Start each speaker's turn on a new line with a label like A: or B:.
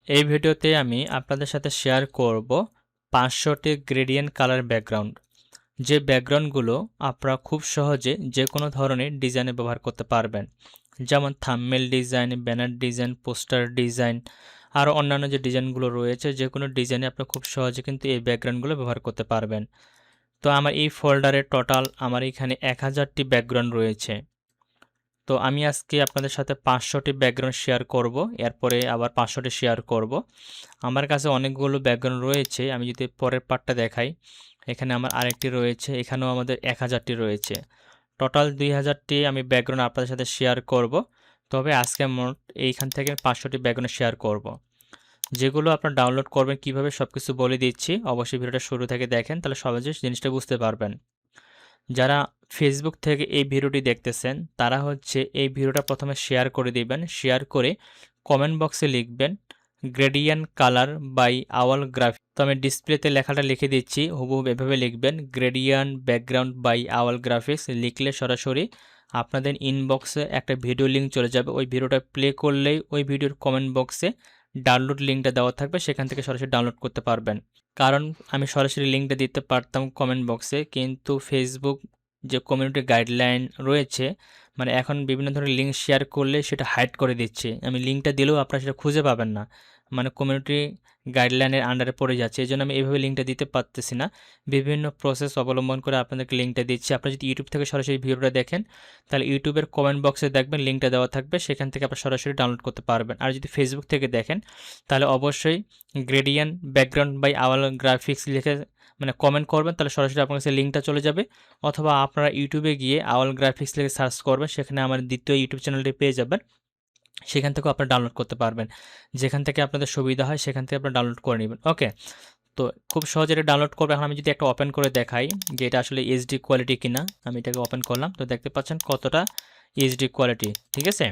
A: এই ভিডিওতে আমি আপনাদের সাথে শেয়ার করব 500টি গ্রেডিয়েন্ট কালার ব্যাকগ্রাউন্ড, যে ব্যাকগ্রাউন্ডগুলো আপনারা খুব সহজে যে কোনো ধরনের ডিজাইনে ব্যবহার করতে পারবেন, যেমন thumbnail design, banner design, poster design, আর অন্যান্য যে ডিজাইনগুলো রয়েছে যে কোনো ডিজাইনে আপনারা খুব সহজে কিন্তু এই ব্যাকগ্রাউন্ডগুলো ব্যবহার করতে পারবেন। তো আমার এই ফোল্ডারে টোটাল আমার এখানে 1000টি ব্যাকগ্রাউন্ড রয়েছে। তো আমি আজকে আপনাদের সাথে 500টি ব্যাকগ্রাউন্ড শেয়ার করব, এরপরে আবার 500টি শেয়ার করব। আমার কাছে অনেকগুলো ব্যাকগ্রাউন্ড রয়েছে, আমি যদি পরের পার্টটা দেখাই, এখানে আমার আরেকটি রয়েছে, এখানেও আমাদের 1000টি রয়েছে। টোটাল 2000টি আমি ব্যাকগ্রাউন্ড আপনাদের সাথে শেয়ার করব। তবে আজকে মোট এইখান থেকে 500টি ব্যাকগ্রাউন্ড শেয়ার করব। যেগুলো আপনার ডাউনলোড করবেন কীভাবে সব কিছু বলে দিচ্ছি, অবশ্যই ভিডিওটা শুরু থেকে দেখেন, তাহলে সহজে জিনিসটা বুঝতে পারবেন। যারা ফেসবুক থেকে এই ভিডিওটি দেখতেছেন তারা হচ্ছে এই ভিডিওটা প্রথমে শেয়ার করে দিবেন, শেয়ার করে কমেন্ট বক্সে লিখবেন gradient colour by Awal graphics. তো আমি ডিসপ্লেতে লেখাটা লিখে দিচ্ছি, হুবহু এভাবে লিখবেন gradient background by Awal graphics. লিখলে সরাসরি আপনাদের ইনবক্সে একটা ভিডিও লিঙ্ক চলে যাবে, ওই ভিডিওটা প্লে করলেই ওই ভিডিওর কমেন্ট বক্সে ডাউনলোড লিঙ্কটা দেওয়া থাকবে, সেখান থেকে সরাসরি ডাউনলোড করতে পারবেন। কারণ আমি সরাসরি লিঙ্কটা দিতে পারতাম কমেন্ট বক্সে, কিন্তু ফেসবুক যে কমিউনিটি গাইডলাইন রয়েছে, মানে এখন বিভিন্ন ধরনের লিঙ্ক শেয়ার করলে সেটা হাইড করে দিচ্ছে, আমি লিঙ্কটা দিলেও আপনারা সেটা খুঁজে পাবেন না, মানে কমিউনিটি গাইডলাইনের আন্ডারে পড়ে যাচ্ছে। এই জন্য আমি এইভাবে লিঙ্কটা দিতে পারতেছি না, বিভিন্ন প্রসেস অবলম্বন করে আপনাদেরকে লিঙ্কটা দিচ্ছি। আপনারা যদি ইউটিউব থেকে সরাসরি ভিডিওটা দেখেন তাহলে ইউটিউবের কমেন্ট বক্সে দেখবেন লিঙ্কটা দেওয়া থাকবে, সেখান থেকে আপনারা সরাসরি ডাউনলোড করতে পারবেন। আর যদি ফেসবুক থেকে দেখেন তাহলে অবশ্যই gradient background by Awal graphics লিখে মানে কমেন্ট করবেন, তাহলে সরাসরি আপনার কাছে লিঙ্কটা চলে যাবে। অথবা আপনারা ইউটিউবে গিয়ে আওয়াল গ্রাফিক্স লিখে সার্চ করবেন, সেখানে আমার দ্বিতীয় ইউটিউব চ্যানেলটি পেয়ে যাবেন, সেখান থেকেও আপনারা ডাউনলোড করতে পারবেন। যেখান থেকে আপনাদের সুবিধা হয় সেখান থেকে আপনারা ডাউনলোড করে নেবেন। ওকে, তো খুব সহজে এটা ডাউনলোড করবে। এখন আমি যদি একটা ওপেন করে দেখাই যে এটা আসলে এইচডি কোয়ালিটি কিনা, আমি এটাকে ওপেন করলাম, তো দেখতে পাচ্ছেন কতটা এইচডি কোয়ালিটি, ঠিক আছে।